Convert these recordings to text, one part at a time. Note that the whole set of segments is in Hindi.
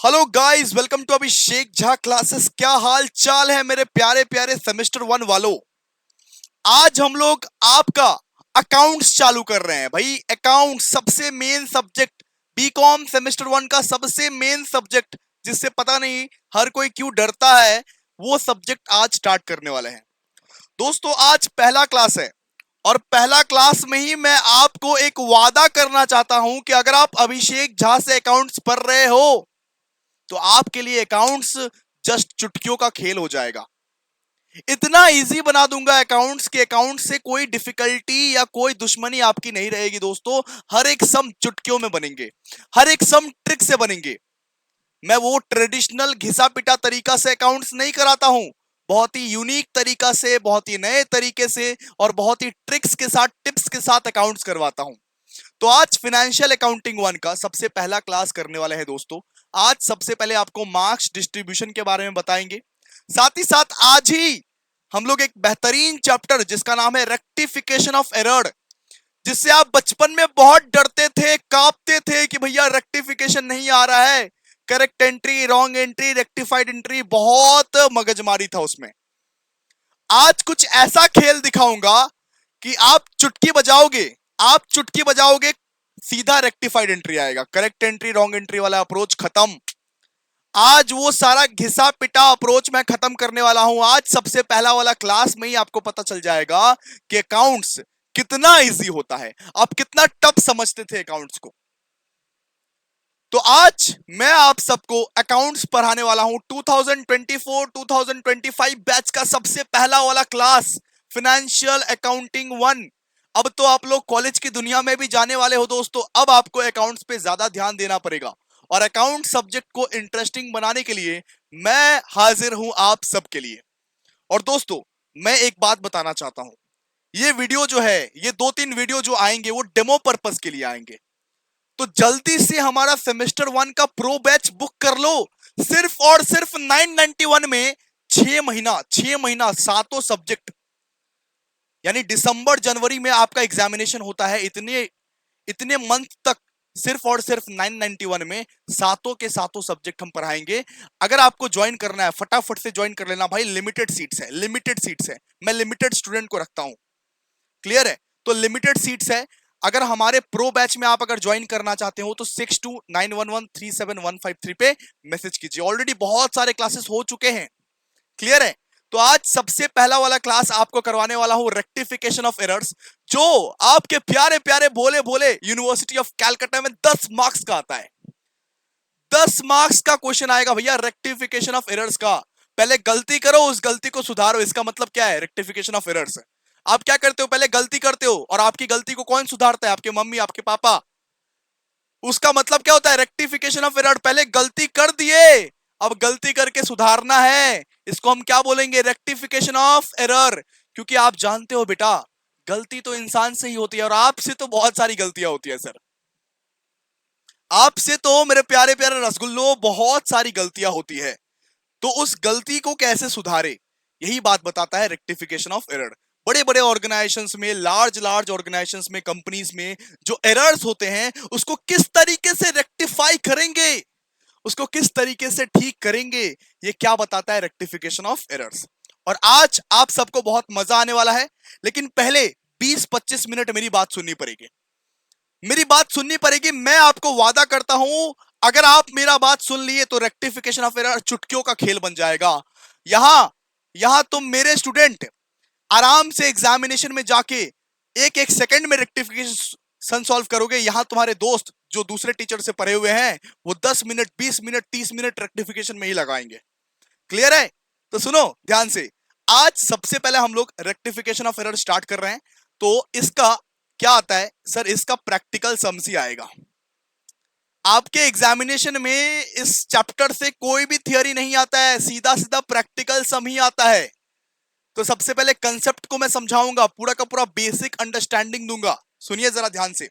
Hello guys, welcome to Abhishek Jha classes. क्या हाल चाल है मेरे प्यारे प्यारे सेमेस्टर 1 वालों। आज हम लोग आपका अकाउंट्स चालू कर रहे हैं। भाई अकाउंट सबसे मेन सब्जेक्ट, बीकॉम सेमेस्टर 1 का सबसे मेन सब्जेक्ट, जिससे पता नहीं हर कोई क्यों डरता है, वो सब्जेक्ट आज स्टार्ट करने वाले हैं। दोस्तों आज पहला क्लास है और पहला क्लास में ही मैं आपको एक वादा करना चाहता हूं कि अगर आप अभिषेक झा से अकाउंट्स पढ़ रहे हो तो आपके लिए अकाउंट्स जस्ट चुटकियों का खेल हो जाएगा। इतना इजी बना दूंगा अकाउंट्स के अकाउंट से कोई डिफिकल्टी या कोई दुश्मनी आपकी नहीं रहेगी दोस्तों। हर एक सम चुटकियों में बनेंगे, हर एक सम ट्रिक से बनेंगे। मैं वो ट्रेडिशनल घिसा पिटा तरीका से अकाउंट्स नहीं कराता हूं, बहुत ही यूनिक तरीका से, बहुत ही नए तरीके से और बहुत ही ट्रिक्स के साथ, टिप्स के साथ अकाउंट्स करवाता हूं। तो आज फाइनेंशियल अकाउंटिंग 1 का सबसे पहला क्लास करने वाले हैं दोस्तों। आज सबसे पहले आपको मार्क्स डिस्ट्रीब्यूशन के बारे में बताएंगे, साथ ही साथ आज ही हम लोग एक बेहतरीन चैप्टर जिसका नाम है रेक्टिफिकेशन ऑफ एरर, जिससे आप बचपन में बहुत डरते थे, कांपते थे कि भैया रेक्टिफिकेशन नहीं आ रहा है, correct entry, wrong entry, rectified entry, बहुत मगजमारी था उसमें। आज कुछ ऐसा खेल दिखाऊंगा कि आप चुटकी बजाओगे, सीधा रेक्टिफाइड एंट्री आएगा, करेक्ट एंट्री रॉन्ग एंट्री वाला अप्रोच खत्म। आज वो सारा घिसा पिटा अप्रोच मैं खत्म करने वाला हूं। आज सबसे पहला वाला क्लास में ही आपको पता चल जाएगा कि अकाउंट्स कितना इजी होता है, आप कितना टफ समझते थे अकाउंट्स को। तो आज मैं आप सबको अकाउंट्स पढ़ाने वाला हूं। 2024-2025 बैच का सबसे पहला वाला क्लास, फाइनेंशियल अकाउंटिंग 1। अब तो आप लोग कॉलेज की दुनिया में भी जाने वाले हो दोस्तों। अब आपको अकाउंट्स पे ज्यादा ध्यान देना पड़ेगा और अकाउंट सब्जेक्ट को इंटरेस्टिंग बनाने के लिए मैं हाजिर हूं आप सबके लिए। और दोस्तों मैं एक बात बताना चाहता हूं, ये वीडियो जो है, ये 2-3 वीडियो जो आएंगे वो डेमो पर्पस के लिए आएंगे। तो जल्दी से हमारा सेमेस्टर 1 का प्रो बैच बुक कर लो। सिर्फ और सिर्फ 991 में 6 महीना सातों सब्जेक्ट, यानी दिसंबर जनवरी में आपका एग्जामिनेशन होता है। इतने इतने मंथ तक सिर्फ और सिर्फ 991 में सातों के सातों सब्जेक्ट हम पढ़ाएंगे। अगर आपको ज्वाइन करना है फटाफट से ज्वाइन कर लेना भाई, लिमिटेड सीट्स है, लिमिटेड सीट्स है। मैं लिमिटेड स्टूडेंट को रखता हूं, क्लियर है? तो लिमिटेड सीट्स है। अगर हमारे प्रो बैच में आप अगर ज्वाइन करना चाहते हो तो 6291137153 पे मैसेज कीजिए। ऑलरेडी बहुत सारे क्लासेस हो चुके हैं, क्लियर है? तो आज सबसे पहला वाला क्लास आपको करवाने वाला हूं रेक्टिफिकेशन ऑफ एरर्स, जो आपके प्यारे प्यारे भोले भोले यूनिवर्सिटी ऑफ कैलकाटा में 10 मार्क्स का आता है। 10 मार्क्स का क्वेश्चन आएगा भैया रेक्टिफिकेशन ऑफ एरर्स का। पहले गलती करो, उस गलती को सुधारो, इसका मतलब क्या है? Rectification of errors. आप क्या करते हो? पहले गलती करते हो और आपकी गलती को कौन सुधारता है? आपके मम्मी, आपके पापा। उसका मतलब क्या होता है? Rectification of error. पहले गलती कर दिए, अब गलती करके सुधारना है। इसको हम क्या बोलेंगे? Rectification of error. क्योंकि आप जानते हो बेटा, गलती तो इंसान से ही होती है और आपसे तो बहुत सारी गलतियां होती है सर। आपसे तो मेरे प्यारे प्यारे रसगुल्लो बहुत सारी गलतियां होती है। तो उस गलती को कैसे सुधारे, यही बात बताता है रेक्टिफिकेशन ऑफ एरर। बड़े बड़े ऑर्गेनाइजेशंस में, लार्ज लार्ज ऑर्गेनाइजेशंस में, कंपनीज में जो एरर्स होते हैं उसको किस तरीके से रेक्टिफाई करेंगे, उसको किस तरीके से ठीक करेंगे, ये क्या बताता है रेक्टिफिकेशन ऑफ एरर्स। और आज आप सबको बहुत मजा आने वाला है, लेकिन पहले 20-25 मिनट मेरी बात सुननी पड़ेगी। मेरी बात सुननी पड़ेगी। मैं आपको वादा करता हूं, अगर आप मेरा बात सुन लिए तो रेक्टिफिकेशन ऑफ एरर चुटकियों का खेल बन जाएगा। यहां यहां तुम मेरे स्टूडेंट आराम से एग्जामिनेशन में जाके एक एक सेकंड में रेक्टिफिकेशन सॉल्व करोगे। यहां तुम्हारे दोस्त जो दूसरे टीचर से पढ़े हुए हैं वो 10 मिनट, 20 मिनट, 30 मिनट रेक्टिफिकेशन में ही लगाएंगे। क्लियर है? तो सुनो ध्यान से। आज सबसे पहले हम लोग रेक्टिफिकेशन ऑफ एरर स्टार्ट कर रहे हैं। तो इसका क्या आता है सर? इसका प्रैक्टिकल सम्स ही आएगा। आपके एग्जामिनेशन में इस चैप्टर से कोई भी थियरी नहीं आता है, सीधा सीधा प्रैक्टिकल सम ही आता है। तो सबसे पहले कंसेप्ट को मैं समझाऊंगा, पूरा का पूरा बेसिक अंडरस्टैंडिंग दूंगा। सुनिए जरा ध्यान से,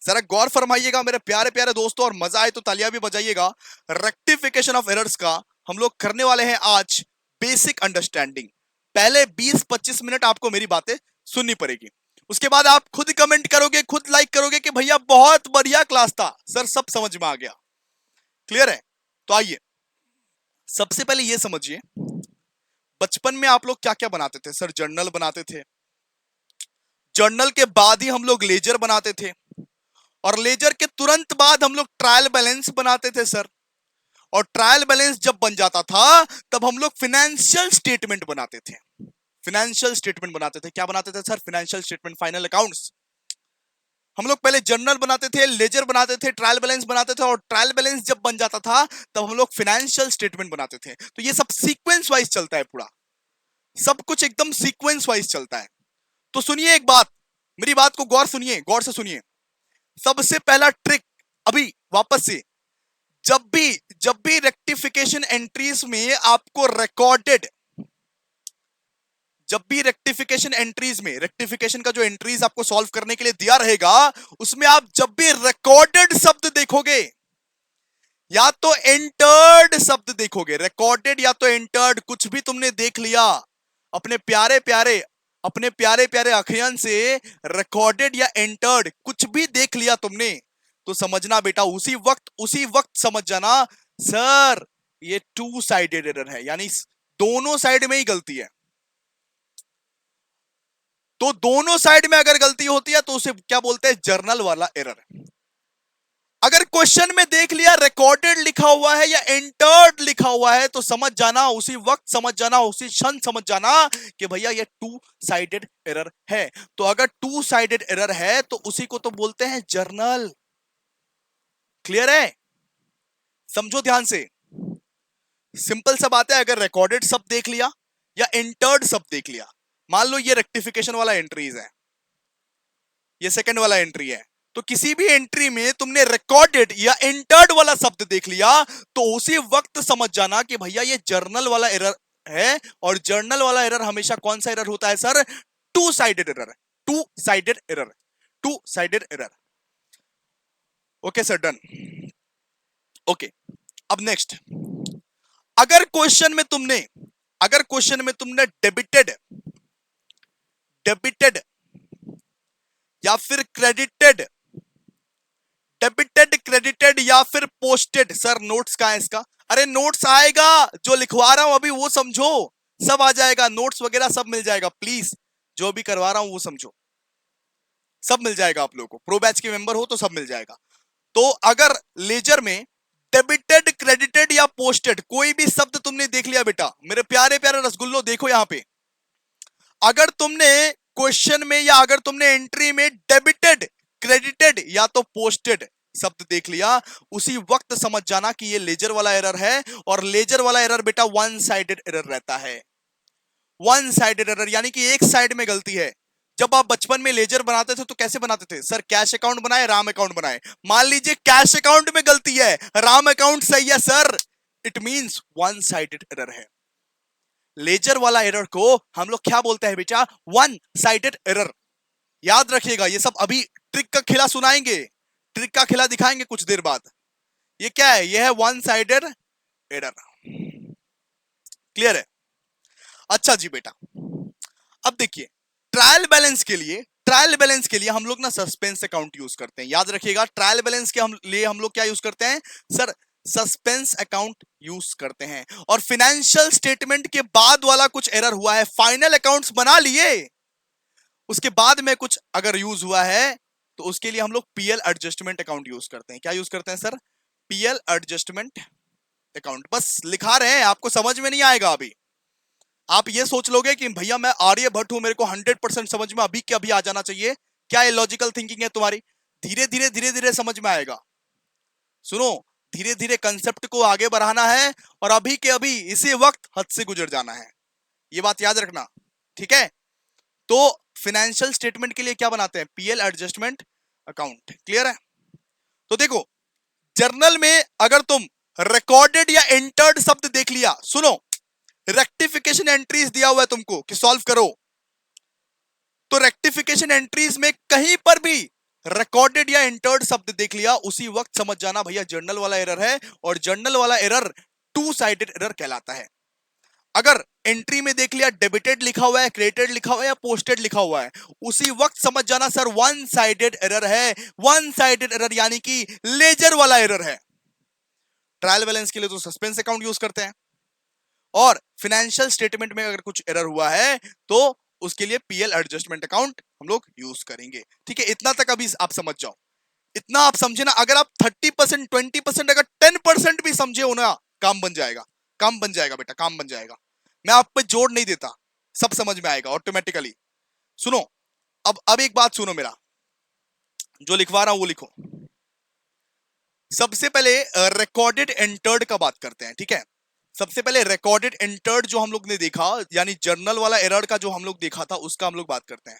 जरा गौर फरमाइएगा मेरे प्यारे प्यारे दोस्तों, और मजा आए तो तालियां भी बजाइएगा। रेक्टिफिकेशन ऑफ एरर्स का हम लोग करने वाले हैं आज बेसिक अंडरस्टैंडिंग। पहले 20-25 मिनट आपको मेरी बातें सुननी पड़ेगी, उसके बाद आप खुद कमेंट करोगे, खुद लाइक करोगे कि भैया बहुत बढ़िया क्लास था सर, सब समझ में आ गया। क्लियर है? तो तो आइए सबसे पहले ये समझिए, बचपन में आप लोग क्या क्या बनाते थे सर? जर्नल बनाते थे, जर्नल के बाद ही हम लोग लेजर बनाते थे, और लेजर के तुरंत बाद हम लोग ट्रायल बैलेंस बनाते थे सर। और ट्रायल बैलेंस जब बन जाता था तब हम लोग फाइनेंशियल स्टेटमेंट बनाते थे। फाइनेंशियल स्टेटमेंट बनाते थे, क्या बनाते थे sir? Financial statement, final accounts. हम लोग पहले जर्नल बनाते थे, लेजर बनाते थे, ट्रायल बैलेंस बनाते थे, और ट्रायल बैलेंस जब बन जाता था तब हम लोग फाइनेंशियल स्टेटमेंट बनाते थे। तो ये सब सीक्वेंस वाइज चलता है, पूरा सब कुछ एकदम सीक्वेंस वाइज चलता है। तो सुनिए एक बात, मेरी बात को गौर सुनिए, गौर से सुनिए। सबसे पहला ट्रिक, अभी वापस से, जब भी रेक्टिफिकेशन एंट्रीज में आपको रिकॉर्डेड, जब भी रेक्टिफिकेशन एंट्रीज में, रेक्टिफिकेशन का जो एंट्रीज आपको सॉल्व करने के लिए दिया रहेगा, उसमें आप जब भी रिकॉर्डेड शब्द देखोगे या तो एंटर्ड शब्द देखोगे, रिकॉर्डेड या तो एंटर्ड, कुछ भी तुमने देख लिया अपने प्यारे प्यारे अखियन से, रिकॉर्डेड या एंटर्ड कुछ भी देख लिया तुमने, तो समझना बेटा, उसी वक्त समझ जाना सर ये टू साइडेड एरर है, यानी दोनों साइड में ही गलती है। तो दोनों साइड में अगर गलती होती है तो उसे क्या बोलते हैं? जर्नल वाला एरर। अगर क्वेश्चन में देख लिया रिकॉर्डेड लिखा हुआ है या एंटर्ड लिखा हुआ है तो समझ जाना, उसी वक्त समझ जाना, उसी क्षण समझ जाना कि भैया ये टू साइडेड एरर है। तो अगर टू साइडेड एरर है तो उसी को तो बोलते हैं जर्नल। क्लियर है? समझो ध्यान से, सिंपल सा बात है। अगर रिकॉर्डेड शब्द देख लिया या एंटर्ड शब्द देख लिया, मान लो ये रेक्टिफिकेशन वाला एंट्रीज है, ये सेकंड वाला एंट्री है, तो किसी भी एंट्री में तुमने रिकॉर्डेड या एंटर्ड वाला शब्द देख लिया तो उसी वक्त समझ जाना कि भैया ये जर्नल वाला एरर है। और जर्नल वाला एरर हमेशा कौन सा एरर होता है sir? Two sided error, two sided error, two sided error. Okay sir, done. Okay, अब नेक्स्ट, अगर क्वेश्चन में तुमने डेबिटेड या फिर क्रेडिटेड, डेबिटेड, क्रेडिटेड या फिर पोस्टेड, सर नोट्स कहां है इसका? अरे नोट्स आएगा, जो लिखवा रहा हूं अभी वो समझो, सब आ जाएगा, नोट्स वगैरह सब मिल जाएगा। प्लीज जो भी करवा रहा हूं वो समझो, सब मिल जाएगा आप लोगों को। प्रो बैच के मेंबर हो तो सब मिल जाएगा। तो अगर लेजर में डेबिटेड, क्रेडिटेड या पोस्टेड कोई भी शब्द तुमने देख लिया बेटा, मेरे प्यारे प्यारे रसगुल्लो देखो यहां पे, अगर तुमने क्वेश्चन में या अगर तुमने एंट्री में डेबिटेड, क्रेडिटेड या तो पोस्टेड शब्द देख लिया, उसी वक्त समझ जाना कि ये लेजर वाला एरर है। और लेजर वाला एरर बेटा वन साइडेड एरर रहता है, वन साइडेड एरर, यानी कि एक साइड में गलती है। जब आप बचपन में लेजर बनाते थे तो कैसे बनाते थे सर? कैश अकाउंट बनाए, राम अकाउंट बनाए, मान लीजिए कैश अकाउंट में गलती है, राम अकाउंट सही है sir, it means one sided error है। लेजर वाला एरर को हम लोग क्या बोलते हैं बेटा? One sided error. याद रखिएगा, ये सब अभी ट्रिक का खेला सुनाएंगे, ट्रिक का खेला दिखाएंगे कुछ देर बाद। ये क्या है? ये है वन साइडेड एरर। क्लियर है? अच्छा जी बेटा, अब देखिए, ट्रायल बैलेंस के लिए हम लोग ना सस्पेंस अकाउंट यूज करते हैं। याद रखिएगा, ट्रायल बैलेंस के लिए हम लोग क्या यूज करते हैं सर? सस्पेंस अकाउंट यूज करते हैं। और फाइनेंशियल स्टेटमेंट के बाद वाला कुछ एरर हुआ है, फाइनल अकाउंट्स बना लिए, उसके बाद में कुछ अगर यूज हुआ है तो उसके लिए हम लोग पीएल एडजस्टमेंट अकाउंट यूज करते हैं। क्या यूज करते हैं सर? PL adjustment account. बस लिखा रहे हैं, आपको समझ में नहीं आएगा अभी। आप ये सोच लोगे कि भैया मैं आर्यभट्ट हूं, मेरे को 100% समझ में अभी के अभी आ जाना चाहिए। क्या ये लॉजिकल थिंकिंग है तुम्हारी? धीरे धीरे समझ में आएगा। सुनो, धीरे धीरे कंसेप्ट को आगे बढ़ाना है और अभी के अभी इसी वक्त हद से गुजर जाना है, ये बात याद रखना, ठीक है? तो फाइनेंशियल स्टेटमेंट के लिए क्या बनाते हैं? PL adjustment account. क्लियर है? तो देखो, जर्नल में अगर तुम रिकॉर्डेड या एंटर्ड शब्द देख लिया, सुनो, रेक्टिफिकेशन एंट्रीज दिया हुआ है तुमको कि सॉल्व करो, तो रेक्टिफिकेशन एंट्रीज में कहीं पर भी रिकॉर्डेड या एंटर्ड शब्द देख लिया, उसी वक्त समझ जाना भैया जर्नल वाला एरर है। और जर्नल वाला एरर टू साइडेड एरर कहलाता है। अगर एंट्री में देख लिया डेबिटेड लिखा हुआ है, क्रेडिटेड लिखा हुआ है या पोस्टेड लिखा हुआ है, उसी वक्त समझ जाना सर वन साइडेड एरर है। वन साइडेड एरर यानी कि लेजर वाला एरर है। ट्रायल बैलेंस के लिए तो सस्पेंस अकाउंट यूज करते हैं, और फाइनेंशियल स्टेटमेंट में अगर कुछ एरर हुआ है तो उसके लिए पीएल एडजस्टमेंट अकाउंट हम लोग यूज करेंगे। ठीक है, इतना तक अभी आप समझ जाओ, इतना आप समझे ना। अगर आप 30%, 20%, अगर 10% भी समझे हो ना, काम बन जाएगा, काम बन जाएगा बेटा, काम बन जाएगा। मैं आप पे जोर नहीं देता, सब समझ में आएगा ऑटोमेटिकली। सुनो, अब एक बात सुनो, मेरा जो लिखवा रहा हूं वो लिखो। सबसे पहले रिकॉर्डेड एंटर्ड का बात करते हैं। ठीक है, सबसे पहले रिकॉर्डेड एंटर्ड जो हम लोग ने देखा, यानी जर्नल वाला एरर का जो हम लोग देखा था, उसका हम लोग बात करते हैं।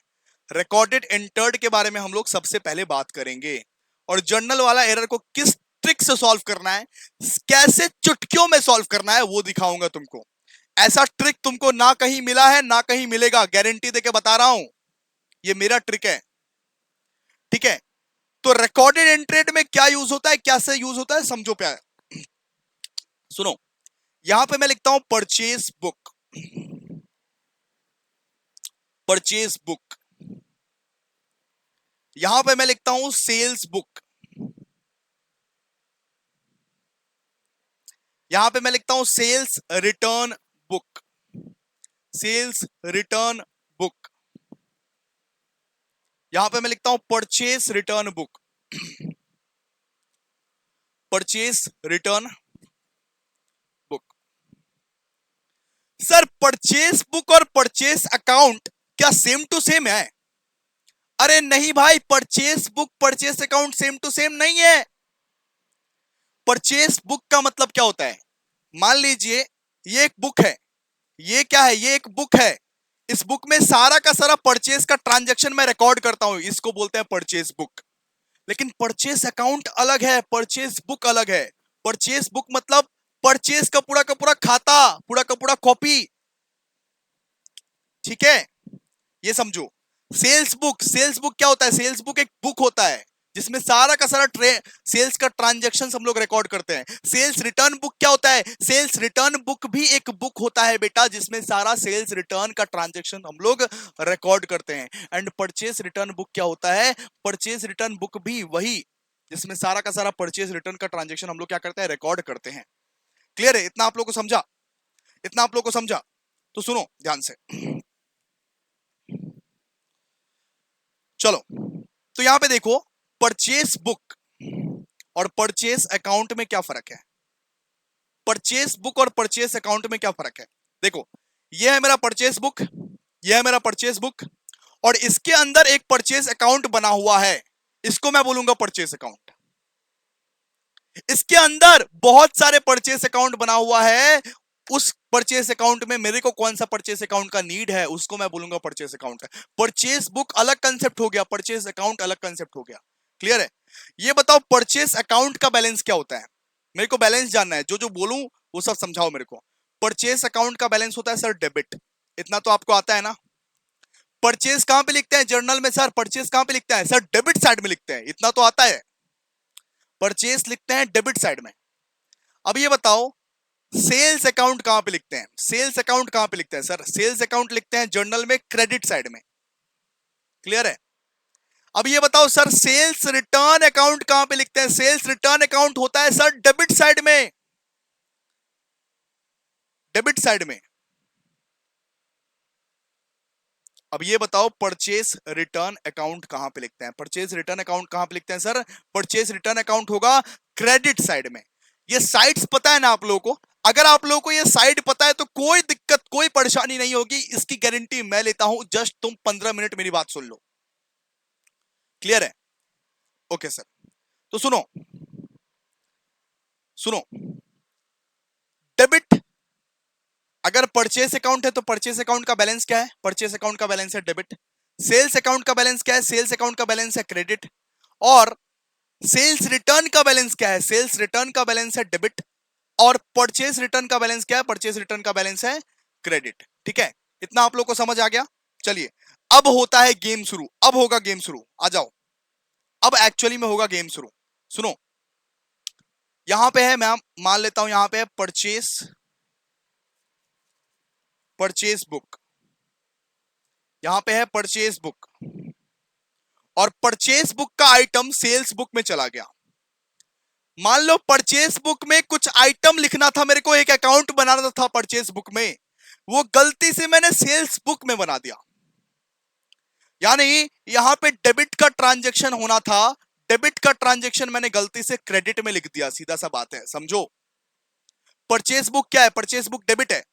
रिकॉर्डेड एंटर्ड के बारे में हम लोग सबसे पहले बात करेंगे, और जर्नल वाला एरर को किस ट्रिक से सॉल्व करना है, कैसे चुटकियों में सॉल्व करना है, वो दिखाऊंगा तुमको। ऐसा ट्रिक तुमको ना कहीं मिला है ना कहीं मिलेगा, गारंटी देके बता रहा हूं, ये मेरा ट्रिक है। ठीक है, तो रिकॉर्डेड एंट्रेड में क्या यूज होता है, कैसे यूज होता है, समझो प्यार। सुनो, यहां पे मैं लिखता हूं परचेज बुक, परचेज बुक। यहां पे मैं लिखता हूं सेल्स बुक, यहां पे मैं लिखता हूं sales return book, sales return book. यहां पे मैं लिखता हूं purchase return book, purchase return book. Sir purchase book और परचेज अकाउंट क्या सेम टू सेम है? अरे नहीं भाई, purchase book purchase account same to same नहीं है। परचेज बुक का मतलब क्या होता है, मान लीजिए ये एक बुक है, ये क्या है, ये एक बुक है, इस बुक में सारा का सारा परचेज का ट्रांजैक्शन मैं रिकॉर्ड करता हूं, इसको बोलते हैं परचेज बुक। लेकिन परचेज अकाउंट अलग है, परचेज बुक अलग है। परचेज बुक मतलब परचेज का पूरा खाता, पूरा का पूरा कॉपी। ठीक है, ये समझो। सेल्स बुक क्या होता है, सेल्स बुक एक बुक होता है जिसमें सारा का सारा सेल्स का ट्रांजैक्शन हम लोग रिकॉर्ड करते हैं। सेल्स रिटर्न बुक क्या होता है, सेल्स रिटर्न बुक भी एक बुक होता है बेटा, जिसमें सारा सेल्स रिटर्न का ट्रांजैक्शन हम लोग रिकॉर्ड करते हैं। एंड परचेज रिटर्न बुक क्या होता है, परचेज रिटर्न बुक भी वही, जिसमें सारा का सारा परचेज रिटर्न का ट्रांजैक्शन हम लोग क्या करते हैं, रिकॉर्ड करते हैं। क्लियर है, इतना आप लोग को समझा, इतना आप लोग को समझा? तो सुनो ध्यान से, चलो। तो यहां पे देखो, परचेस बुक और परचेस अकाउंट में क्या फर्क है, परचेस बुक और परचेस अकाउंट में क्या फर्क है। देखो, ये है मेरा परचेस बुक, ये है मेरा परचेस बुक, और इसके अंदर एक परचेस अकाउंट बना हुआ है, इसको मैं बोलूंगा परचेस अकाउंट। इसके अंदर बहुत सारे परचेस अकाउंट बना हुआ है, उस परचेस अकाउंट में मेरे को कौन सा परचेस अकाउंट का नीड है, उसको मैं बोलूंगा परचेस अकाउंट। परचेस बुक अलग कंसेप्ट हो गया, परचेस अकाउंट अलग कंसेप्ट हो गया। क्लियर है? ये बताओ परचेस अकाउंट का बैलेंस क्या होता है, मेरे को बैलेंस जानना है, जो जो बोलूं वो सब समझाओ मेरे को। परचेस अकाउंट का बैलेंस होता है सर डेबिट, इतना तो आपको आता है ना। परचेस कहां पे लिखते हैं जर्नल में सर, परचेस कहां पे लिखते हैं सर, डेबिट साइड में लिखते हैं, इतना तो आता है। परचेस लिखते हैं डेबिट साइड में। अब ये बताओ सेल्स अकाउंट कहां पे लिखते हैं, सेल्स अकाउंट कहां पे लिखते हैं सर, सेल्स अकाउंट लिखते हैं जर्नल में क्रेडिट साइड में। क्लियर है? अब ये बताओ सर सेल्स रिटर्न अकाउंट कहां पे लिखते हैं, सेल्स रिटर्न अकाउंट होता है सर डेबिट साइड में, डेबिट साइड में। अब ये बताओ परचेस रिटर्न अकाउंट कहां पे लिखते हैं, परचेस रिटर्न अकाउंट कहां पे लिखते हैं सर, परचेस रिटर्न अकाउंट होगा क्रेडिट साइड में। ये साइड्स पता है ना आप लोगों को, अगर आप लोगों को ये साइड पता है तो कोई दिक्कत कोई परेशानी नहीं होगी, इसकी गारंटी मैं लेता हूं, जस्ट तुम 15 मिनट मेरी बात सुन लो। क्लियर है? ओके सर, तो सुनो, सुनो, डेबिट, अगर परचेस अकाउंट है तो परचेस अकाउंट का बैलेंस क्या है, परचेस अकाउंट का बैलेंस है डेबिट। सेल्स अकाउंट का बैलेंस क्या है, सेल्स अकाउंट का बैलेंस है क्रेडिट। और सेल्स रिटर्न का बैलेंस क्या है, सेल्स रिटर्न का बैलेंस है डेबिट। और परचेस रिटर्न का बैलेंस क्या है, परचेस रिटर्न का बैलेंस है क्रेडिट। ठीक है, इतना आप लोग को समझ आ गया? चलिए, अब होता है गेम शुरू, अब होगा गेम शुरू, आ जाओ, अब एक्चुअली में होगा गेम शुरू। सुनो, यहां पे है, मैं मान लेता हूं यहां पे है परचेस, परचेस बुक, यहां पे है परचेस बुक, और परचेस बुक का आइटम सेल्स बुक में चला गया। मान लो परचेस बुक में कुछ आइटम लिखना था, मेरे को एक अकाउंट बनाना था परचेस बुक में, वो गलती से मैंने सेल्स बुक में बना दिया। यानी यहां पे डेबिट का ट्रांजैक्शन होना था, डेबिट का ट्रांजैक्शन मैंने गलती से क्रेडिट में लिख दिया। सीधा सा बात है, समझो। परचेस बुक क्या है? परचेस बुक डेबिट है।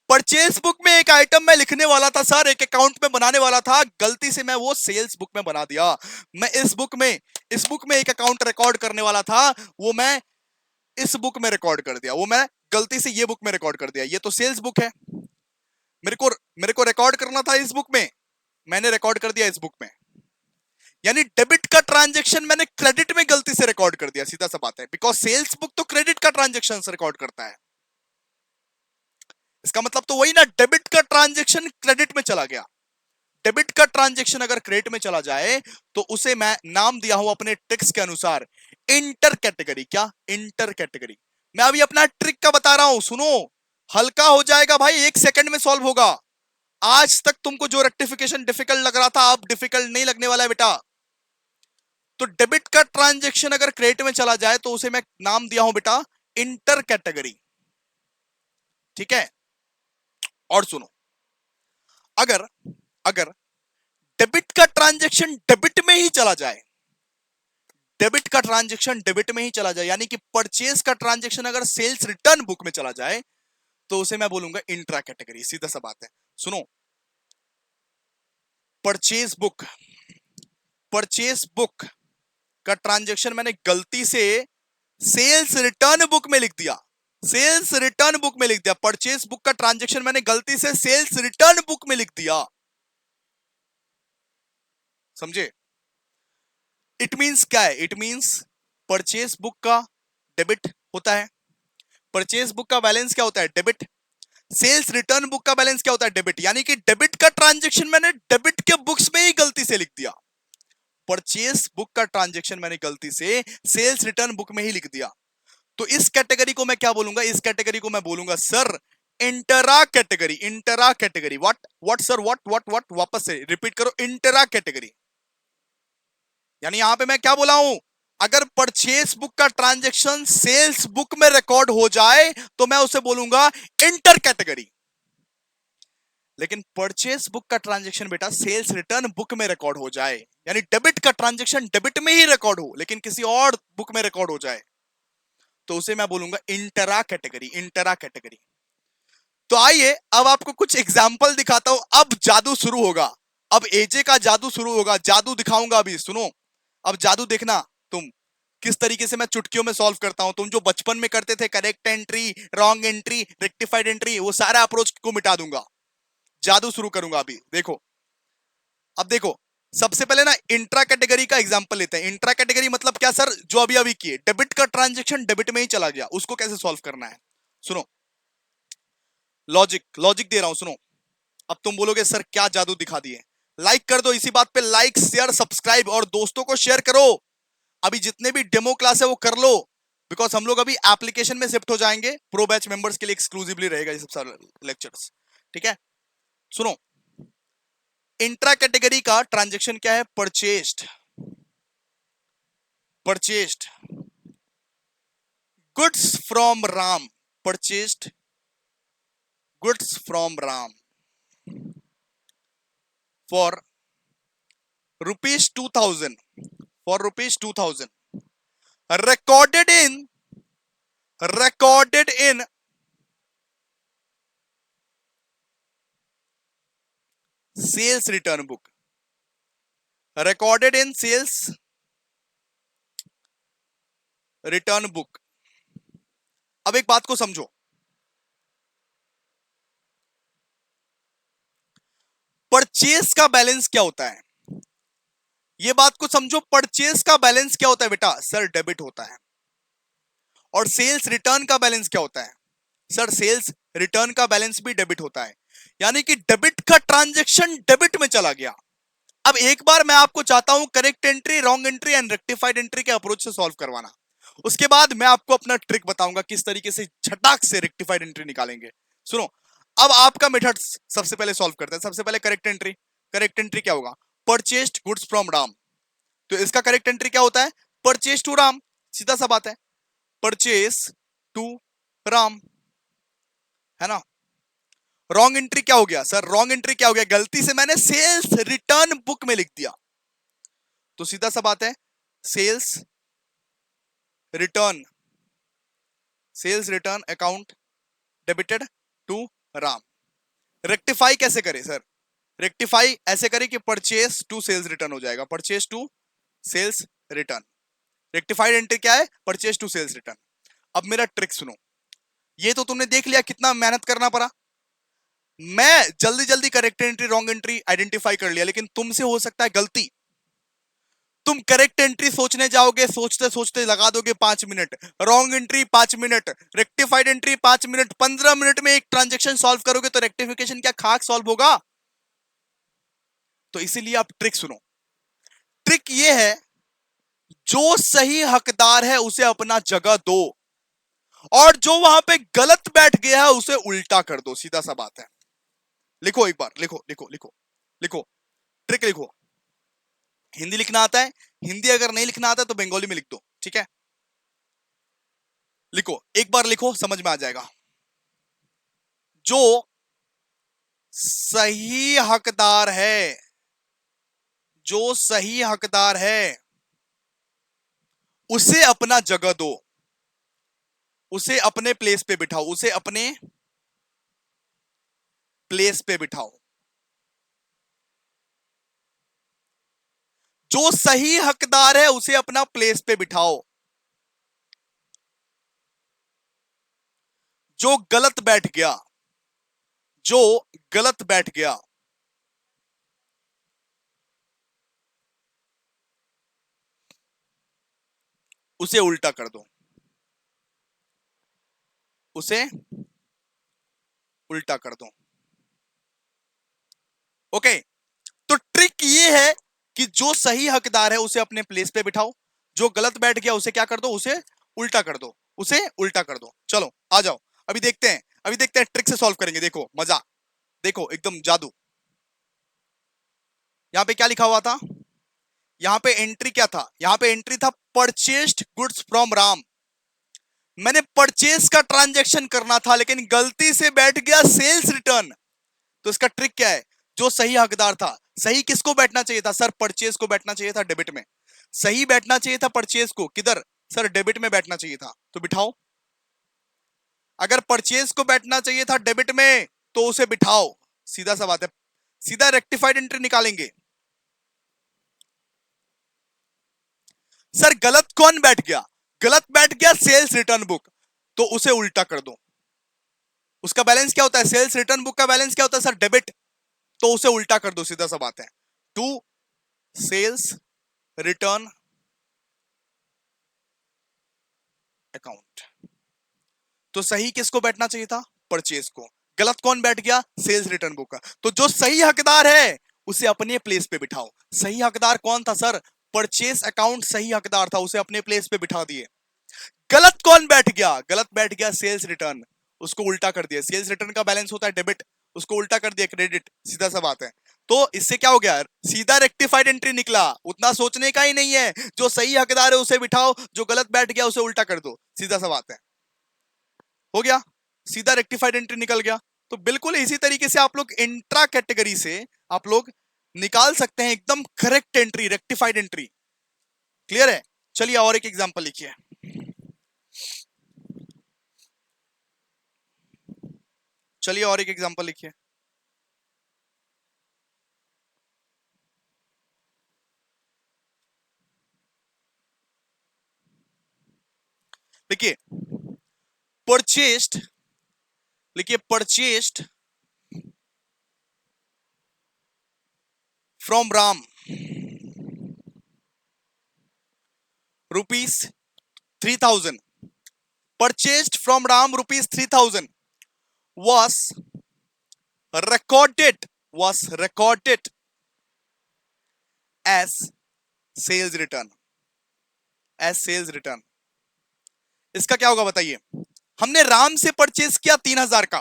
परचेस बुक में एक आइटम मैं लिखने वाला था सर, एक अकाउंट में बनाने वाला था, गलती से मैं वो सेल्स बुक में बना दिया। मैं इस बुक में एक अकाउंट रिकॉर्ड करने वाला था, वो मैं इस बुक में रिकॉर्ड कर दिया, वो मैं गलती से ये बुक में रिकॉर्ड कर दिया। ये तो सेल्स बुक है, मेरे को रिकॉर्ड करना था इस बुक में, मैंने रिकॉर्ड कर दिया इस बुक में। यानी डेबिट का ट्रांजैक्शन मैंने क्रेडिट में गलती से रिकॉर्ड कर दिया। सीधा सा बात है, बिकॉज सेल्स बुक तो क्रेडिट का ट्रांजैक्शन रिकॉर्ड करता है। इसका मतलब तो वही ना, डेबिट का ट्रांजैक्शन क्रेडिट में चला गया। डेबिट का ट्रांजैक्शन अगर क्रेडिट में चला जाए तो उसे मैं नाम दिया हूं अपने ट्रिक्स के अनुसार इंटर कैटेगरी। क्या? Inter category. मैं अभी अपना ट्रिक का बता रहा हूं, सुनो। हल्का हो जाएगा भाई, 1 सेकंड में सॉल्व होगा। आज तक तुमको जो रेक्टिफिकेशन डिफिकल्ट लग रहा था, अब डिफिकल्ट नहीं लगने वाला है बेटा। तो डेबिट का ट्रांजैक्शन अगर क्रेडिट में चला जाए तो उसे मैं नाम दिया हूं बेटा इंटर कैटेगरी। ठीक है? और सुनो, अगर अगर डेबिट का ट्रांजैक्शन डेबिट में ही चला जाए, डेबिट का ट्रांजैक्शन डेबिट में ही चला जाए, यानी कि परचेज का ट्रांजैक्शन अगर सेल्स रिटर्न बुक में चला जाए तो उसे मैं बोलूंगा इंट्रा कैटेगरी। सीधा सा बात है, सुनो। परचेज बुक का ट्रांजैक्शन मैंने गलती से सेल्स रिटर्न बुक में लिख दिया, सेल्स रिटर्न बुक में लिख दिया। परचेज बुक का ट्रांजैक्शन मैंने गलती से सेल्स रिटर्न बुक में लिख दिया। समझे? इट मींस क्या है? इट मींस परचेज बुक का डेबिट होता है, परचेज बुक का बैलेंस क्या होता है? डेबिट। सेल्स रिटर्न बुक का बैलेंस क्या होता है? डेबिट। यानी कि डेबिट का ट्रांजैक्शन मैंने डेबिट के बुक्स में ही गलती से लिख दिया, परचेज बुक का ट्रांजैक्शन मैंने गलती से सेल्स रिटर्न बुक में ही लिख दिया। तो इस कैटेगरी को मैं क्या बोलूंगा? इस कैटेगरी को मैं बोलूंगा sir intra category. Intra category. What sir? What? वापस से रिपीट करो, इंटरा कैटेगरी। यानी यहां पे मैं क्या बोला हूं? अगर परचेज बुक का ट्रांजैक्शन सेल्स बुक में रिकॉर्ड हो जाए तो मैं उसे बोलूंगा इंटर कैटेगरी। लेकिन परचेज बुक का ट्रांजैक्शन बेटा सेल्स रिटर्न बुक में रिकॉर्ड हो जाए, यानी डेबिट का ट्रांजैक्शन डेबिट में ही रिकॉर्ड हो लेकिन किसी और बुक में रिकॉर्ड हो जाए, तो उसे मैं बोलूंगा इंटरा कैटेगरी। Intra category. तो आइए अब आपको कुछ एग्जाम्पल दिखाता हूं। अब जादू शुरू होगा, अब एजे का जादू शुरू होगा। जादू दिखाऊंगा अभी, सुनो। अब जादू देखना तुम, किस तरीके से मैं चुटकियों में सॉल्व करता हूं। तुम जो बचपन में करते थे, correct entry, wrong entry, rectified entry, वो सारा अप्रोच को मिटा दूंगा। जादू शुरू करूंगा अभी, देखो। अब देखो, सबसे पहले ना इंट्रा कैटेगरी का एग्जांपल लेते हैं। इंट्रा कैटेगरी मतलब क्या सर? जो अभी अभी किए, डेबिट का ट्रांजैक्शन डेबिट में ही चला गया, उसको कैसे सॉल्व करना है? सुनो, लॉजिक दे रहा हूं, सुनो। अब तुम बोलोगे सर क्या जादू दिखा दिए। लाइक कर दो इसी बात पे, लाइक शेयर सब्सक्राइब, और दोस्तों को शेयर करो। अभी जितने भी डेमो क्लास है वो कर लो, बिकॉज हम लोग अभी एप्लीकेशन में शिफ्ट हो जाएंगे। प्रो बैच मेंबर्स के लिए एक्सक्लूसिवली रहेगा ये सब सारे लेक्चर्स। ठीक है? सुनो, इंट्रा कैटेगरी का ट्रांजैक्शन क्या है? Purchased goods from Ram. Purchased goods from Ram for ₹2000, for ₹2000, recorded in sales return book, recorded in sales return book। अब एक बात को समझो, परचेज का बैलेंस क्या होता है? ये बात को समझो, परचेज का बैलेंस क्या होता है बेटा? सर डेबिट होता है। और सेल्स रिटर्न का बैलेंस क्या होता है? सर सेल्स रिटर्न का बैलेंस भी डेबिट होता है। यानी कि डेबिट का ट्रांजैक्शन डेबिट में चला गया। अब एक बार मैं आपको चाहता हूं correct entry, wrong entry and rectified entry के अप्रोच से सॉल्व करवाना। उसके बाद मैं आपको अपना ट्रिक बताऊंगा किस तरीके से झटाक से रेक्टिफाइड एंट्री निकालेंगे। सुनो, अब आपका मेथड सबसे पहले सॉल्व करते हैं। सबसे पहले करेक्ट एंट्री। करेक्ट एंट्री क्या होगा? Purchased goods from Ram. तो इसका करेक्ट एंट्री क्या होता है? Purchase to Ram. सीधा सा बात है। परचेस टू राम, है ना। रॉन्ग एंट्री क्या हो गया सर, रॉन्ग एंट्री क्या हो गया, गलती से मैंने सेल्स रिटर्न बुक में लिख दिया। तो सीधा सा बात है, sales return, sales return account debited to Ram. Rectify कैसे करें सर, रेक्टिफाई ऐसे करें कि परचेस टू सेल्स रिटर्न हो जाएगा, purchase to sales return. Rectified entry क्या है, परचेस टू सेल्स रिटर्न। अब मेरा ट्रिक सुनो, ये तो तुमने देख लिया कितना मेहनत करना पड़ा, मैं जल्दी जल्दी correct entry wrong entry identify कर लिया, लेकिन तुमसे हो सकता है गलती, तुम करेक्ट एंट्री सोचने जाओगे, सोचते सोचते लगा दोगे 5 minute, wrong entry 5 minute, rectified entry 5 minute, 15 minute में एक ट्रांजैक्शन सॉल्व करोगे तो रेक्टिफिकेशन क्या खाक सॉल्व होगा। तो इसीलिए आप ट्रिक सुनो, ट्रिक ये है, जो सही हकदार है उसे अपना जगह दो, और जो वहां पे गलत बैठ गया है उसे उल्टा कर दो, सीधा सा बात है। लिखो एक बार, लिखो लिखो लिखो लिखो, ट्रिक लिखो। हिंदी लिखना आता है, हिंदी अगर नहीं लिखना आता है तो बंगाली में लिख दो, ठीक है। लिखो एक बार, लिखो समझ में आ जाएगा। जो सही हकदार है, जो सही हकदार है उसे अपना जगह दो, उसे अपने प्लेस पे बिठाओ, उसे अपने प्लेस पे बिठाओ। जो सही हकदार है उसे अपना प्लेस पे बिठाओ, जो गलत बैठ गया, जो गलत बैठ गया उसे उल्टा कर दो, उसे उल्टा कर दो। ओके, तो ट्रिक ये है कि जो सही हकदार है उसे अपने प्लेस पे बिठाओ, जो गलत बैठ गया उसे क्या कर दो, उसे उल्टा कर दो, उसे उल्टा कर दो। चलो आ जाओ, अभी देखते हैं, अभी देखते हैं ट्रिक से सॉल्व करेंगे। देखो मजा, देखो एकदम जादू। यहां पे क्या लिखा हुआ था, यहां पे एंट्री क्या था, यहां पे एंट्री था परचेस्ड गुड्स फ्रॉम राम। मैंने परचेस का ट्रांजैक्शन करना था लेकिन गलती से बैठ गया सेल्स रिटर्न। तो इसका ट्रिक क्या है, जो सही हकदार था, सही किसको बैठना चाहिए था सर, परचेस को बैठना चाहिए था डेबिट में, सही बैठना चाहिए था परचेस को किधर सर, डेबिट में बैठना चाहिए था, तो बिठाओ। अगर परचेस को बैठना चाहिए था डेबिट में तो उसे बिठाओ, सीधा सा बात है, सीधा रेक्टिफाइड एंट्री निकालेंगे। सर गलत कौन बैठ गया, गलत बैठ गया सेल्स रिटर्न बुक, तो उसे उल्टा कर दो। उसका बैलेंस क्या होता है, सेल्स रिटर्न बुक का बैलेंस क्या होता है सर, डेबिट, तो उसे उल्टा कर दो, सीधा सा बात है, टू सेल्स रिटर्न अकाउंट। तो सही किसको बैठना चाहिए था, परचेज को, गलत कौन बैठ गया, सेल्स रिटर्न बुक का। तो जो सही हकदार है उसे अपने प्लेस पे बिठाओ। सही हकदार कौन था सर, परचेस अकाउंट सही हकदार था, उसे अपने प्लेस पे बिठा दिए। गलत कौन बैठ गया, गलत बैठ गया सेल्स रिटर्न, उसको उल्टा कर दिया। सेल्स रिटर्न का बैलेंस होता है डेबिट, उसको उल्टा कर दिया क्रेडिट, सीधा सा बात है। तो इससे क्या हो गया, सीधा रेक्टिफाइड एंट्री निकला, उतना सोचने का ही नहीं है, जो सही हकदार है उसे बिठाओ, जो गलत बैठ गया उसे उल्टा कर दो, सीधा सा बात है, हो गया, सीधा रेक्टिफाइड एंट्री निकल गया। तो बिल्कुल इसी तरीके से आप लोग इंट्रा कैटेगरी से आप लोग निकाल सकते हैं एकदम correct entry, rectified entry. Clear है, चलिए और एक एग्जांपल लिखिए। चलिए और एक एग्जांपल लिखिए। लिखिए परचेस्ड, लिखिए purchased from Ram rupees 3000, purchased from Ram rupees 3000 was recorded as sales return, as sales return। इसका क्या होगा बताइए, हमने राम से परचेज किया 3000 का,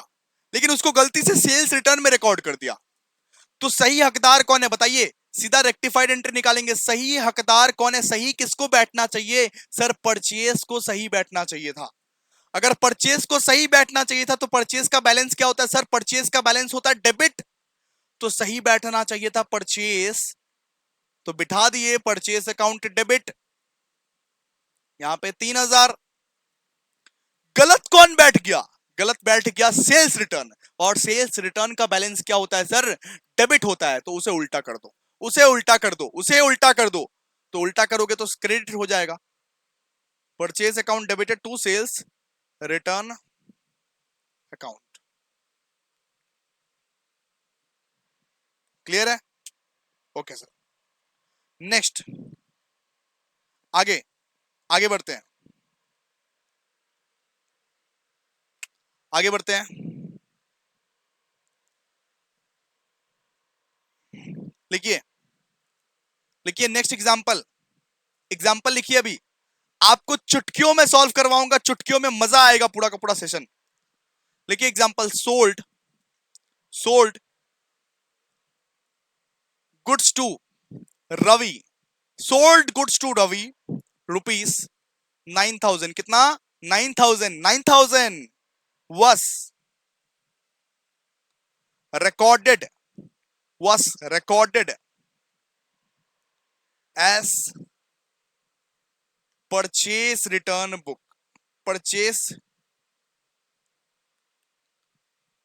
लेकिन उसको गलती से सेल्स रिटर्न में रिकॉर्ड कर दिया। तो सही हकदार कौन है बताइए, सीधा रेक्टिफाइड एंट्री निकालेंगे। सही हकदार कौन है, सही किसको बैठना चाहिए सर, परचेस को सही बैठना चाहिए था। अगर परचेस को सही बैठना चाहिए था तो परचेस का बैलेंस क्या होता है सर, परचेस का बैलेंस होता है डेबिट, तो सही बैठना चाहिए था परचेस, तो बिठा दिए परचेस अकाउंट डेबिट। यहां पे 3000। गलत कौन बैठ गया, गलत बैठ गया सेल्स रिटर्न, और सेल्स रिटर्न का बैलेंस क्या होता है सर, डेबिट होता है, तो उसे उल्टा कर दो, उसे उल्टा कर दो, उसे उल्टा कर दो, तो उल्टा करोगे तो क्रेडिट हो जाएगा। Purchase account debited to sales return account. Clear है? Okay sir. नेक्स्ट, आगे आगे बढ़ते हैं, आगे बढ़ते हैं। लिखिए, लिखिए नेक्स्ट एग्जांपल, एग्जांपल लिखिए। अभी आपको चुटकियों में सॉल्व करवाऊंगा, चुटकियों में मजा आएगा पूरा का पूरा सेशन। लिखिए example, sold, sold goods to Ravi, sold goods to Ravi rupees 9000, कितना, 9000, 9000 was recorded, was recorded as purchase return book, purchase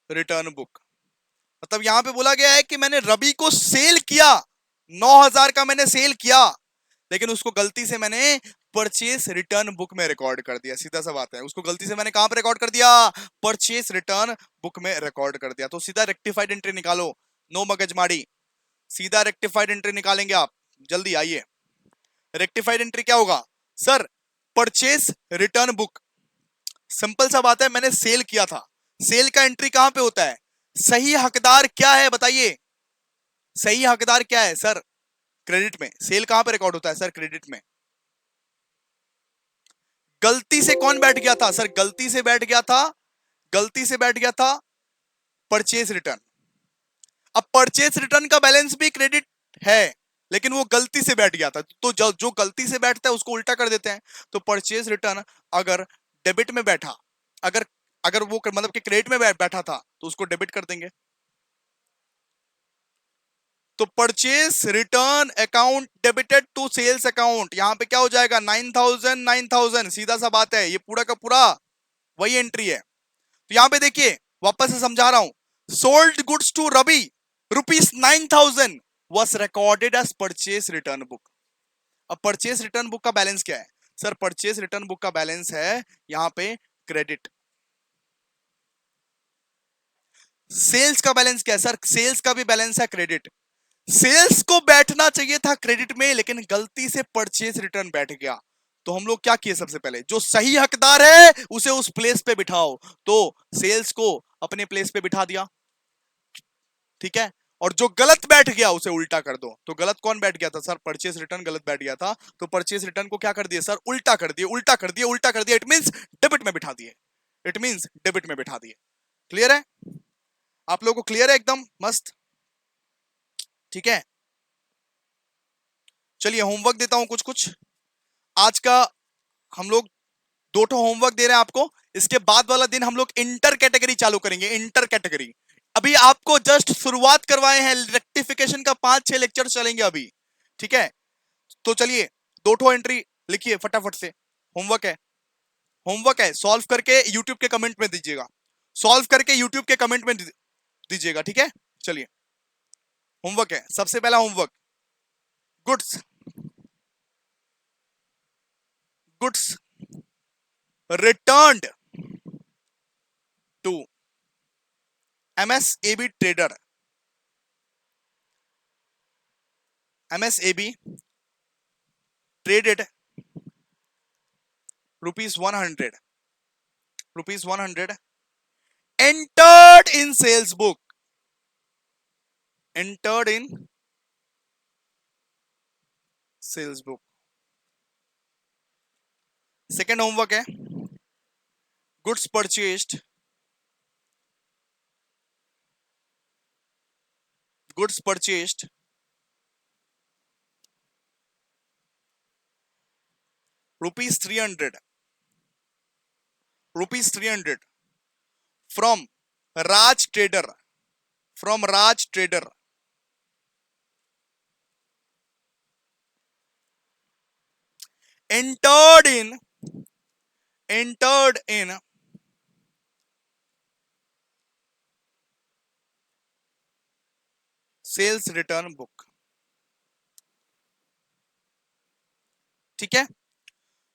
return book। मतलब यहां पे बोला गया है कि मैंने रवि को सेल किया, 9000 का मैंने सेल किया, लेकिन उसको गलती से मैंने परचेस रिटर्न बुक में रिकॉर्ड कर दिया। सीधा सा बात है, उसको गलती से मैंने कहां पर रिकॉर्ड कर दिया, परचेस रिटर्न बुक में रिकॉर्ड कर दिया। तो सीधा रेक्टिफाइड एंट्री निकालो, नो मगजमारी, सीधा रेक्टिफाइड एंट्री निकालेंगे आप, जल्दी आइए। रेक्टिफाइड एंट्री क्या होगा sir, purchase return book, simple सा बात है, मैंने सेल किया था, सेल का एंट्री कहां पे होता है, सही हकदार क्या है बताइए, सही हकदार क्या है सर, क्रेडिट में। सेल कहां पे रिकॉर्ड होता है सर, क्रेडिट में। गलती से कौन बैठ गया था सर, गलती से बैठ गया था, गलती से बैठ गया था परचेज रिटर्न। अब परचेज रिटर्न का बैलेंस भी क्रेडिट है, लेकिन वो गलती से बैठ गया था, तो जो गलती से बैठता है उसको उल्टा कर देते हैं। तो परचेज रिटर्न अगर डेबिट में बैठा, अगर अगर वो मतलब कि क्रेडिट में बैठा था तो उसको डेबिट कर देंगे। तो purchase return account debited to sales account, यहां पे क्या हो जाएगा, 9000, 9000, सीधा सा बात है, ये पूरा का पूरा वही एंट्री है। तो यहां पे देखिए, वापस से समझा रहा हूं, sold goods to Ravi rupees 9000 was recorded as purchase return book. अब परचेज रिटर्न बुक का बैलेंस क्या है सर, परचेज रिटर्न बुक का बैलेंस है यहां पे क्रेडिट। सेल्स का बैलेंस क्या है सर, सेल्स का भी बैलेंस है क्रेडिट। सेल्स को बैठना चाहिए था क्रेडिट में, लेकिन गलती से परचेज रिटर्न बैठ गया। तो हम लोग क्या किए, सबसे पहले जो सही हकदार है उसे उस प्लेस पे बिठाओ, तो सेल्स को अपने प्लेस पे बिठा दिया, ठीक है। और जो गलत बैठ गया उसे उल्टा कर दो। तो गलत कौन बैठ गया था सर, परचेज रिटर्न गलत बैठ गया था, तो परचेज रिटर्न को क्या कर दिया सर, उल्टा कर दिए, उल्टा कर दिए, उल्टा कर दिया, इट मींस डेबिट में बिठा दिए, इट मींस डेबिट में बिठा दिए। क्लियर है, आप लोगों को क्लियर है एकदम मस्त, ठीक है। चलिए होमवर्क देता हूं कुछ कुछ आज का। हम लोग दो ठो होमवर्क दे रहे हैं आपको, इसके बाद वाला दिन हम लोग इंटर कैटेगरी चालू करेंगे, इंटर कैटेगरी। अभी आपको जस्ट शुरुआत करवाए हैं, रेक्टिफिकेशन का 5-6 लेक्चर चलेंगे अभी, ठीक है। तो चलिए दो ठो एंट्री लिखिए फटाफट से, होमवर्क है, होमवर्क है, सॉल्व करके यूट्यूब के कमेंट में दीजिएगा, सॉल्व करके यूट्यूब के कमेंट में दीजिएगा, ठीक है। चलिए होमवर्क है, सबसे पहला homework, goods, goods returned to MSAB trader, MSAB traded rupees 100, rupees 100 entered in sales book, entered in sales book। Second homework है, goods purchased, goods purchased ₹300 ₹300 from Raj Trader, from Raj Trader. Entered in sales return book. ठीक है.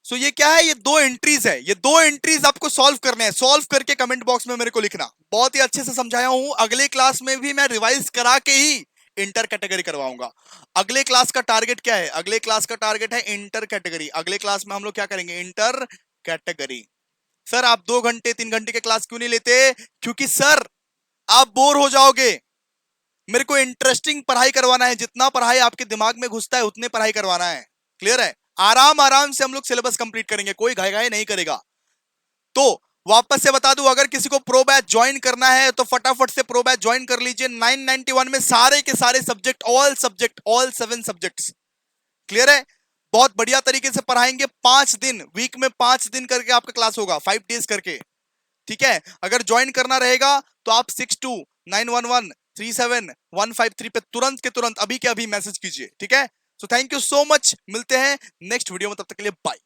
सो ये क्या है, ये दो एंट्रीज है, ये दो एंट्रीज आपको सॉल्व करने हैं. सॉल्व करके कमेंट बॉक्स में मेरे को लिखना. बहुत ही अच्छे से समझाया हूं. अगले क्लास में भी मैं रिवाइज करा के ही इंटर कैटेगरी करवाऊंगा. अगले क्लास का टारगेट क्या है? अगले क्लास का टारगेट है इंटर कैटेगरी. अगले क्लास में हम लोग क्या करेंगे? Inter category. सर आप 2 घंटे 3 घंटे के क्लास क्यों नहीं लेते? क्योंकि सर आप बोर हो जाओगे. मेरे को इंटरेस्टिंग पढ़ाई करवाना है. जितना पढ़ाई आपके दिमाग में घुसता है उतने पढ़ाई करवाना है. क्लियर है? आराम आराम से हम लोग सिलेबस कंप्लीट करेंगे, कोई घाई घाई नहीं करेगा. तो वापस से बता दूं, अगर किसी को प्रो बैच ज्वाइन करना है तो फटाफट से प्रो बैच ज्वाइन कर लीजिए. 991 में सारे के सारे सब्जेक्ट, ऑल 7 सब्जेक्ट्स. क्लियर है? बहुत बढ़िया तरीके से पढ़ाएंगे. 5 दिन, वीक में 5 दिन करके आपका क्लास होगा, 5 डेज करके. ठीक है? अगर ज्वाइन करना रहेगा तो आप 6291137153 पे तुरंत के तुरंत अभी के अभी मैसेज कीजिए. ठीक है? So thank you so much. मिलते हैं नेक्स्ट वीडियो में, तब तक के लिए बाय.